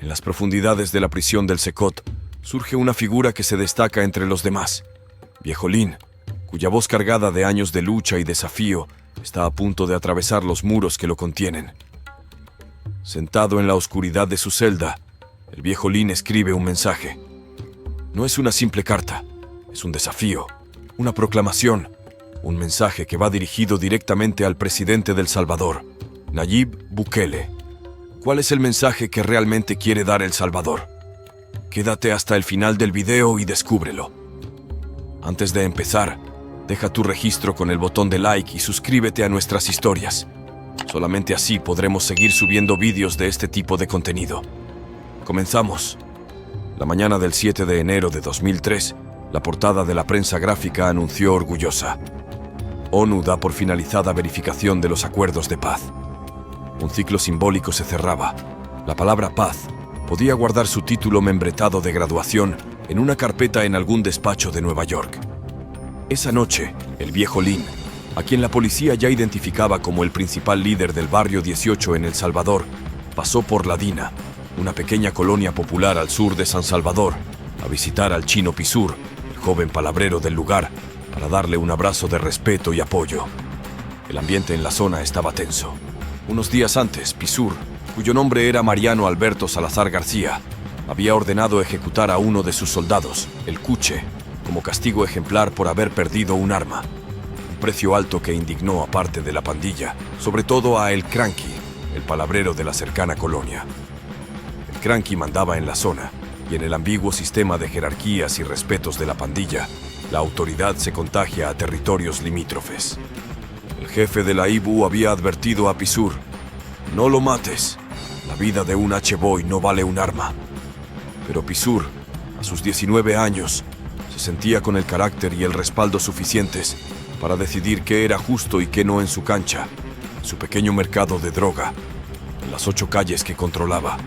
En las profundidades de la prisión del Secot surge una figura que se destaca entre los demás. Viejo Lin, cuya voz cargada de años de lucha y desafío está a punto de atravesar los muros que lo contienen. Sentado en la oscuridad de su celda, el viejo Lin escribe un mensaje. No es una simple carta, es un desafío, una proclamación, un mensaje que va dirigido directamente al presidente del Salvador, Nayib Bukele. ¿Cuál es el mensaje que realmente quiere dar El Salvador? Quédate hasta el final del video y descúbrelo. Antes de empezar, deja tu registro con el botón de like y suscríbete a nuestras historias. Solamente así podremos seguir subiendo vídeos de este tipo de contenido. Comenzamos. La mañana del 7 de enero de 2003, la portada de la prensa gráfica anunció orgullosa: ONU da por finalizada verificación de los acuerdos de paz. Un ciclo simbólico se cerraba. La palabra paz podía guardar su título membretado de graduación en una carpeta en algún despacho de Nueva York. Esa noche, el viejo Lin, a quien la policía ya identificaba como el principal líder del barrio 18 en El Salvador, pasó por La Dina, una pequeña colonia popular al sur de San Salvador, a visitar al chino Pisur, el joven palabrero del lugar, para darle un abrazo de respeto y apoyo. El ambiente en la zona estaba tenso. Unos días antes, Pisur, cuyo nombre era Mariano Alberto Salazar García, había ordenado ejecutar a uno de sus soldados, el Cuche, como castigo ejemplar por haber perdido un arma. Un precio alto que indignó a parte de la pandilla, sobre todo a El Cranky, el palabrero de la cercana colonia. El Cranky mandaba en la zona, y en el ambiguo sistema de jerarquías y respetos de la pandilla, la autoridad se contagia a territorios limítrofes. El jefe de la IBU había advertido a Pisur: no lo mates, la vida de un H-Boy no vale un arma. Pero Pisur, a sus 19 años, se sentía con el carácter y el respaldo suficientes para decidir qué era justo y qué no en su cancha, en su pequeño mercado de droga, en las 8 calles que controlaba.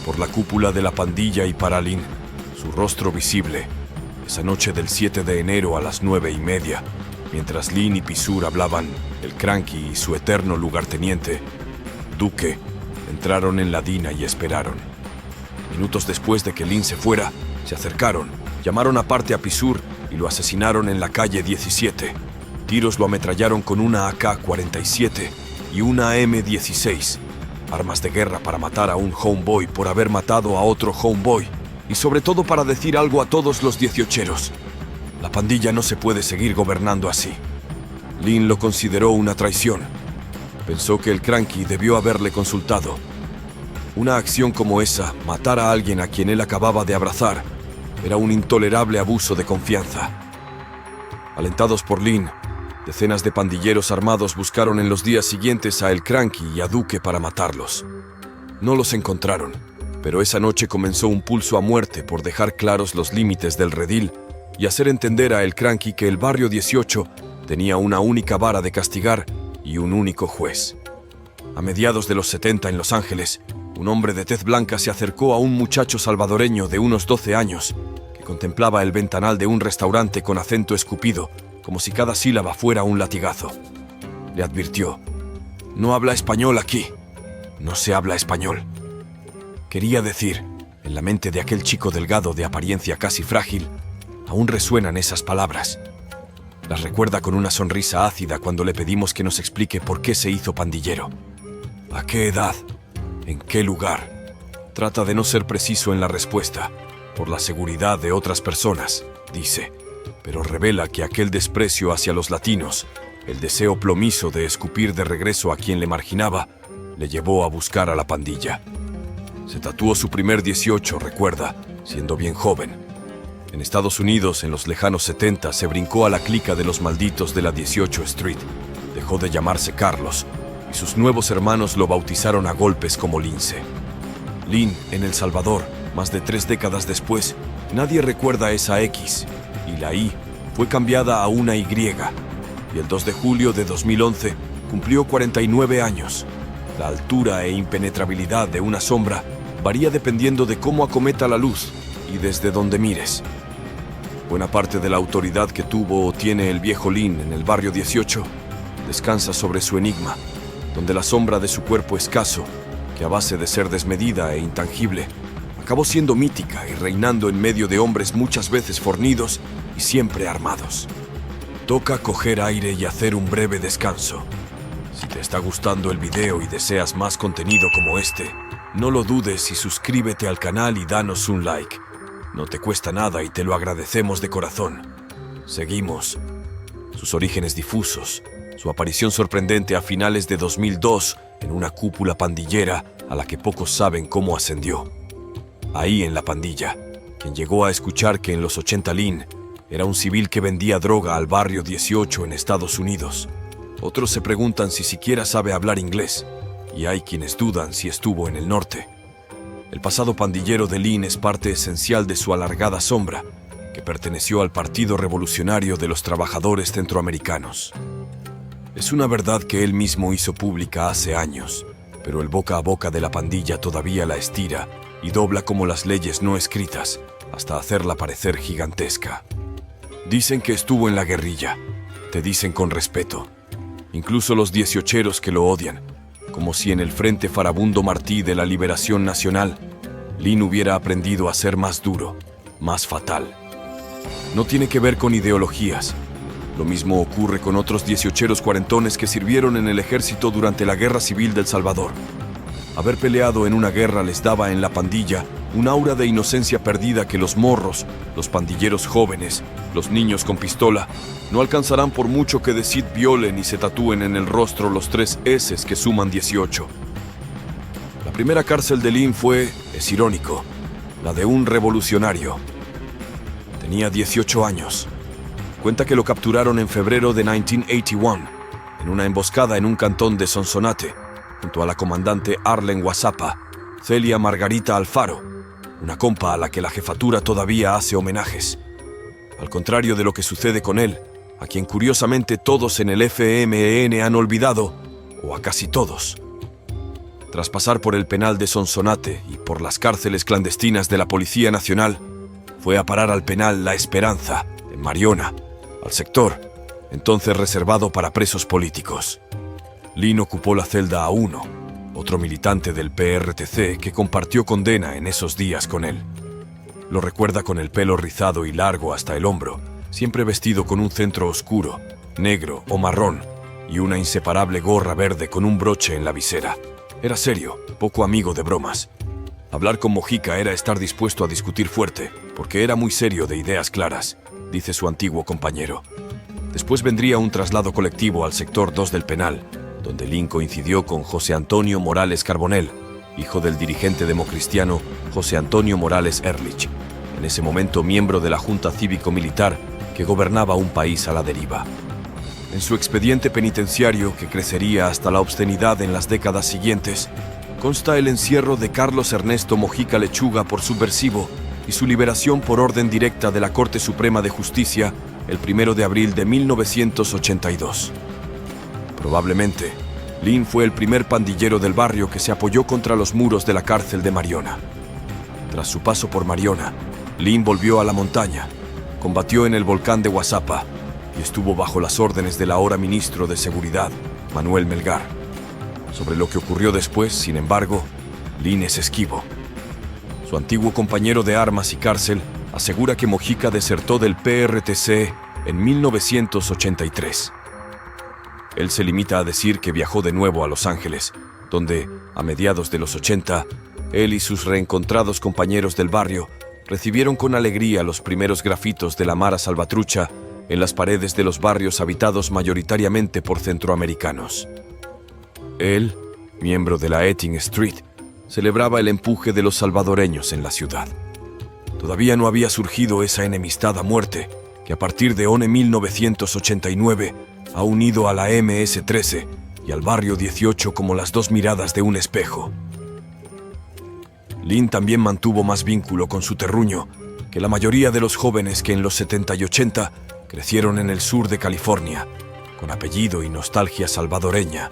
Por la cúpula de la pandilla y para Lin, su rostro visible, esa noche del 7 de enero a las 9:30, mientras Lin y Pisur hablaban, el Cranky y su eterno lugarteniente, Duque, entraron en La Dina y esperaron. Minutos después de que Lin se fuera, se acercaron, llamaron aparte a Pisur y lo asesinaron en la calle 17. Tiros lo ametrallaron con una AK-47 y una M16, armas de guerra para matar a un homeboy por haber matado a otro homeboy, y sobre todo para decir algo a todos los 18eros. La pandilla no se puede seguir gobernando así. Lin lo consideró una traición. Pensó que el Cranky debió haberle consultado. Una acción como esa, matar a alguien a quien él acababa de abrazar, era un intolerable abuso de confianza. Alentados por Lin, decenas de pandilleros armados buscaron en los días siguientes a el Cranky y a Duque para matarlos. No los encontraron, pero esa noche comenzó un pulso a muerte por dejar claros los límites del redil y hacer entender a el Cranky que el barrio 18 tenía una única vara de castigar y un único juez. A mediados de los 70 en Los Ángeles, un hombre de tez blanca se acercó a un muchacho salvadoreño de unos 12 años que contemplaba el ventanal de un restaurante con acento escupido, como si cada sílaba fuera un latigazo. Le advirtió: no habla español aquí, no se habla español. Quería decir, en la mente de aquel chico delgado de apariencia casi frágil, aún resuenan esas palabras. Las recuerda con una sonrisa ácida cuando le pedimos que nos explique por qué se hizo pandillero. ¿A qué edad? ¿En qué lugar? Trata de no ser preciso en la respuesta, por la seguridad de otras personas, dice, pero revela que aquel desprecio hacia los latinos, el deseo plomizo de escupir de regreso a quien le marginaba, le llevó a buscar a la pandilla. Se tatuó su primer 18, recuerda, siendo bien joven. En Estados Unidos, en los lejanos 70, se brincó a la clica de los malditos de la 18 Street. Dejó de llamarse Carlos, y sus nuevos hermanos lo bautizaron a golpes como Lince. Lin, en El Salvador, más de 3 décadas después, nadie recuerda esa X, y la I fue cambiada a una Y, y el 2 de julio de 2011 cumplió 49 años. La altura e impenetrabilidad de una sombra varía dependiendo de cómo acometa la luz y desde donde mires. Buena parte de la autoridad que tuvo o tiene el viejo Lin en el barrio 18 descansa sobre su enigma, donde la sombra de su cuerpo escaso que a base de ser desmedida e intangible, acabó siendo mítica y reinando en medio de hombres muchas veces fornidos y siempre armados. Toca coger aire y hacer un breve descanso. Si te está gustando el video y deseas más contenido como este, no lo dudes y suscríbete al canal y danos un like. No te cuesta nada y te lo agradecemos de corazón. Seguimos. Sus orígenes difusos, su aparición sorprendente a finales de 2002 en una cúpula pandillera a la que pocos saben cómo ascendió. Ahí en la pandilla, quien llegó a escuchar que en los 80 Lynn era un civil que vendía droga al barrio 18 en Estados Unidos. Otros se preguntan si siquiera sabe hablar inglés, y hay quienes dudan si estuvo en el norte. El pasado pandillero de Lynn es parte esencial de su alargada sombra, que perteneció al Partido Revolucionario de los Trabajadores Centroamericanos. Es una verdad que él mismo hizo pública hace años, pero el boca a boca de la pandilla todavía la estira y dobla como las leyes no escritas, hasta hacerla parecer gigantesca. Dicen que estuvo en la guerrilla, te dicen con respeto. Incluso los 18eros que lo odian, como si en el Frente Farabundo Martí de la Liberación Nacional, Lynn hubiera aprendido a ser más duro, más fatal. No tiene que ver con ideologías. Lo mismo ocurre con otros 18eros cuarentones que sirvieron en el ejército durante la Guerra Civil del Salvador. Haber peleado en una guerra les daba en la pandilla un aura de inocencia perdida que los morros, los pandilleros jóvenes, los niños con pistola, no alcanzarán por mucho que decid violen y se tatúen en el rostro los 3 S's que suman 18. La primera cárcel de Lynn fue, es irónico, la de un revolucionario. Tenía 18 años. Cuenta que lo capturaron en febrero de 1981, en una emboscada en un cantón de Sonsonate, junto a la comandante Arlen Guasapa, Celia Margarita Alfaro, una compa a la que la jefatura todavía hace homenajes. Al contrario de lo que sucede con él, a quien curiosamente todos en el FMEN han olvidado, o a casi todos. Tras pasar por el penal de Sonsonate y por las cárceles clandestinas de la Policía Nacional, fue a parar al penal La Esperanza, en Mariona, al sector, entonces reservado para presos políticos. Lynn ocupó la celda A1, otro militante del PRTC que compartió condena en esos días con él. Lo recuerda con el pelo rizado y largo hasta el hombro, siempre vestido con un centro oscuro, negro o marrón, y una inseparable gorra verde con un broche en la visera. Era serio, poco amigo de bromas. Hablar con Mojica era estar dispuesto a discutir fuerte, porque era muy serio de ideas claras, dice su antiguo compañero. Después vendría un traslado colectivo al sector 2 del penal, donde Lynn coincidió con José Antonio Morales Carbonell, hijo del dirigente democristiano José Antonio Morales Ehrlich, en ese momento miembro de la Junta Cívico-Militar que gobernaba un país a la deriva. En su expediente penitenciario, que crecería hasta la obscenidad en las décadas siguientes, consta el encierro de Carlos Ernesto Mojica Lechuga por subversivo y su liberación por orden directa de la Corte Suprema de Justicia el 1 de abril de 1982. Probablemente, Lynn fue el primer pandillero del barrio que se apoyó contra los muros de la cárcel de Mariona. Tras su paso por Mariona, Lynn volvió a la montaña, combatió en el volcán de Guasapa y estuvo bajo las órdenes del ahora ministro de Seguridad, Manuel Melgar. Sobre lo que ocurrió después, sin embargo, Lynn es esquivo. Su antiguo compañero de armas y cárcel asegura que Mojica desertó del PRTC en 1983. Él se limita a decir que viajó de nuevo a Los Ángeles, donde, a mediados de los 80, él y sus reencontrados compañeros del barrio recibieron con alegría los primeros grafitos de la Mara Salvatrucha en las paredes de los barrios habitados mayoritariamente por centroamericanos. Él, miembro de la Etting Street, celebraba el empuje de los salvadoreños en la ciudad. Todavía no había surgido esa enemistad a muerte que a partir de 1989 ha unido a la MS-13 y al barrio 18 como las dos miradas de un espejo. Lynn también mantuvo más vínculo con su terruño que la mayoría de los jóvenes que en los 70 y 80 crecieron en el sur de California, con apellido y nostalgia salvadoreña,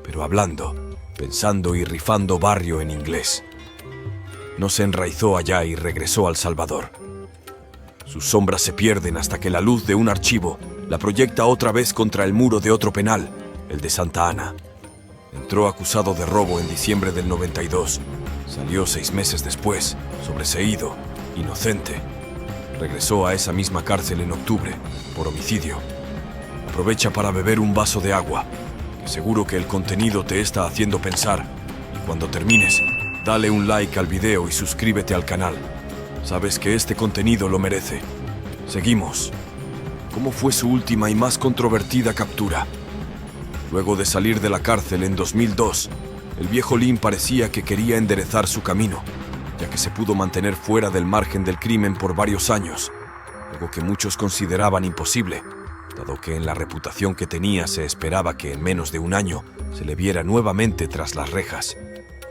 pero hablando, pensando y rifando barrio en inglés. No se enraizó allá y regresó al Salvador. Sus sombras se pierden hasta que la luz de un archivo la proyecta otra vez contra el muro de otro penal, el de Santa Ana. Entró acusado de robo en diciembre del 92. Salió 6 meses después, sobreseído, inocente. Regresó a esa misma cárcel en octubre, por homicidio. Aprovecha para beber un vaso de agua, que seguro que el contenido te está haciendo pensar. Y cuando termines, dale un like al video y suscríbete al canal. Sabes que este contenido lo merece. Seguimos. ¿Cómo fue su última y más controvertida captura? Luego de salir de la cárcel en 2002, el viejo Lin parecía que quería enderezar su camino, ya que se pudo mantener fuera del margen del crimen por varios años, algo que muchos consideraban imposible, dado que en la reputación que tenía se esperaba que en menos de un año se le viera nuevamente tras las rejas,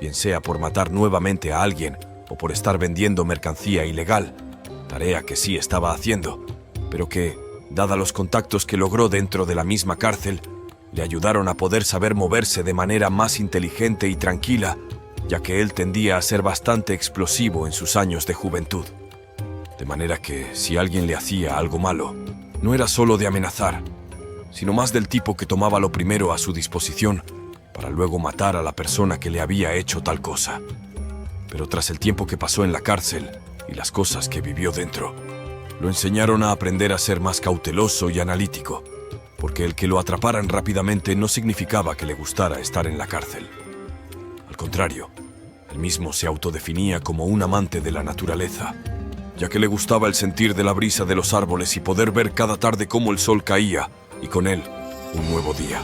bien sea por matar nuevamente a alguien o por estar vendiendo mercancía ilegal, tarea que sí estaba haciendo, pero que, dada los contactos que logró dentro de la misma cárcel, le ayudaron a poder saber moverse de manera más inteligente y tranquila, ya que él tendía a ser bastante explosivo en sus años de juventud. De manera que, si alguien le hacía algo malo, no era solo de amenazar, sino más del tipo que tomaba lo primero a su disposición para luego matar a la persona que le había hecho tal cosa. Pero tras el tiempo que pasó en la cárcel y las cosas que vivió dentro, lo enseñaron a aprender a ser más cauteloso y analítico, porque el que lo atraparan rápidamente no significaba que le gustara estar en la cárcel. Al contrario, él mismo se autodefinía como un amante de la naturaleza, ya que le gustaba el sentir de la brisa de los árboles y poder ver cada tarde cómo el sol caía, y con él, un nuevo día.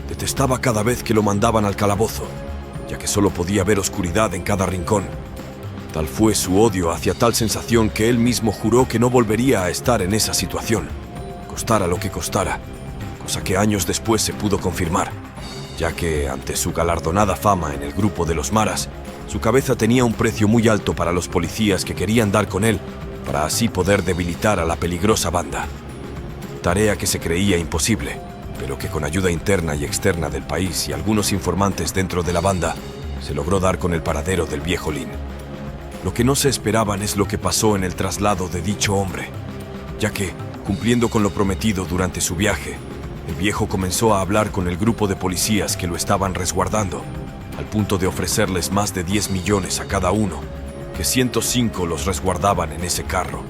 Detestaba cada vez que lo mandaban al calabozo, ya que solo podía ver oscuridad en cada rincón. Tal fue su odio hacia tal sensación que él mismo juró que no volvería a estar en esa situación, costara lo que costara, cosa que años después se pudo confirmar, ya que, ante su galardonada fama en el grupo de los Maras, su cabeza tenía un precio muy alto para los policías que querían dar con él, para así poder debilitar a la peligrosa banda. Tarea que se creía imposible, pero que con ayuda interna y externa del país y algunos informantes dentro de la banda, se logró dar con el paradero del viejo Lin. Lo que no se esperaban es lo que pasó en el traslado de dicho hombre, ya que, cumpliendo con lo prometido durante su viaje, el viejo comenzó a hablar con el grupo de policías que lo estaban resguardando, al punto de ofrecerles más de 10 millones a cada uno, que 105 los resguardaban en ese carro.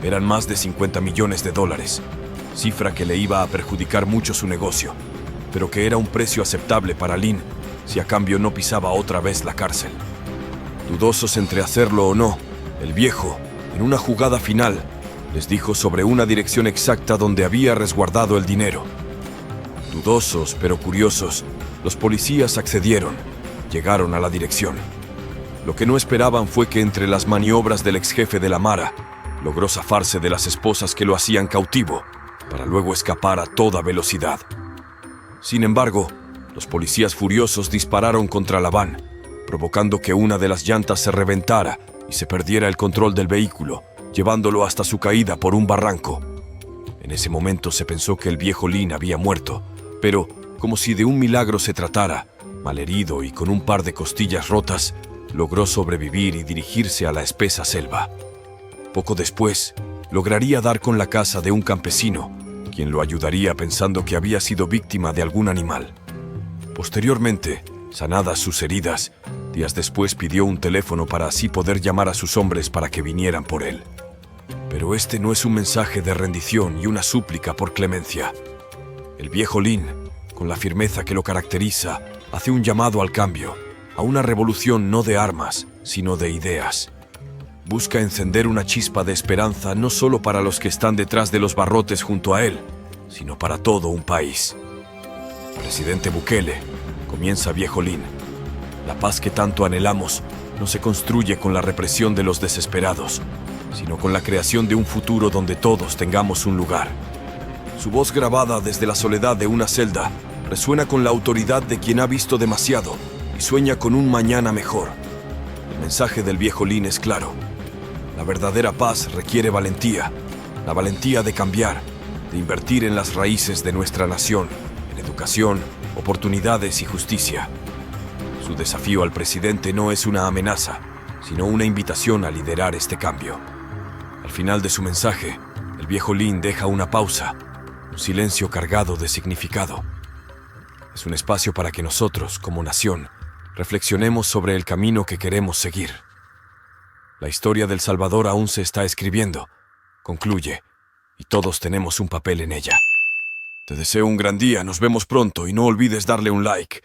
Eran más de 50 millones de dólares, cifra que le iba a perjudicar mucho su negocio, pero que era un precio aceptable para Lin si a cambio no pisaba otra vez la cárcel. Dudosos entre hacerlo o no, el viejo, en una jugada final, les dijo sobre una dirección exacta donde había resguardado el dinero. Dudosos pero curiosos, los policías accedieron, llegaron a la dirección. Lo que no esperaban fue que entre las maniobras del ex jefe de la Mara, logró zafarse de las esposas que lo hacían cautivo, para luego escapar a toda velocidad. Sin embargo, los policías furiosos dispararon contra la van, provocando que una de las llantas se reventara y se perdiera el control del vehículo, llevándolo hasta su caída por un barranco. En ese momento se pensó que el viejo Lin había muerto, pero, como si de un milagro se tratara, malherido y con un par de costillas rotas, logró sobrevivir y dirigirse a la espesa selva. Poco después, lograría dar con la casa de un campesino, quien lo ayudaría pensando que había sido víctima de algún animal. Posteriormente, sanadas sus heridas, días después pidió un teléfono para así poder llamar a sus hombres para que vinieran por él. Pero este no es un mensaje de rendición y una súplica por clemencia. El viejo Lin, con la firmeza que lo caracteriza, hace un llamado al cambio, a una revolución no de armas, sino de ideas. Busca encender una chispa de esperanza no solo para los que están detrás de los barrotes junto a él, sino para todo un país. Presidente Bukele, comienza viejo Lin. La paz que tanto anhelamos no se construye con la represión de los desesperados, sino con la creación de un futuro donde todos tengamos un lugar. Su voz grabada desde la soledad de una celda resuena con la autoridad de quien ha visto demasiado y sueña con un mañana mejor. El mensaje del viejo Lin es claro. La verdadera paz requiere valentía, la valentía de cambiar, de invertir en las raíces de nuestra nación, en educación, oportunidades y justicia. Su desafío al presidente no es una amenaza, sino una invitación a liderar este cambio. Al final de su mensaje, el viejo Lin deja una pausa, un silencio cargado de significado. Es un espacio para que nosotros, como nación, reflexionemos sobre el camino que queremos seguir. La historia del Salvador aún se está escribiendo, concluye, y todos tenemos un papel en ella. Te deseo un gran día, nos vemos pronto y no olvides darle un like.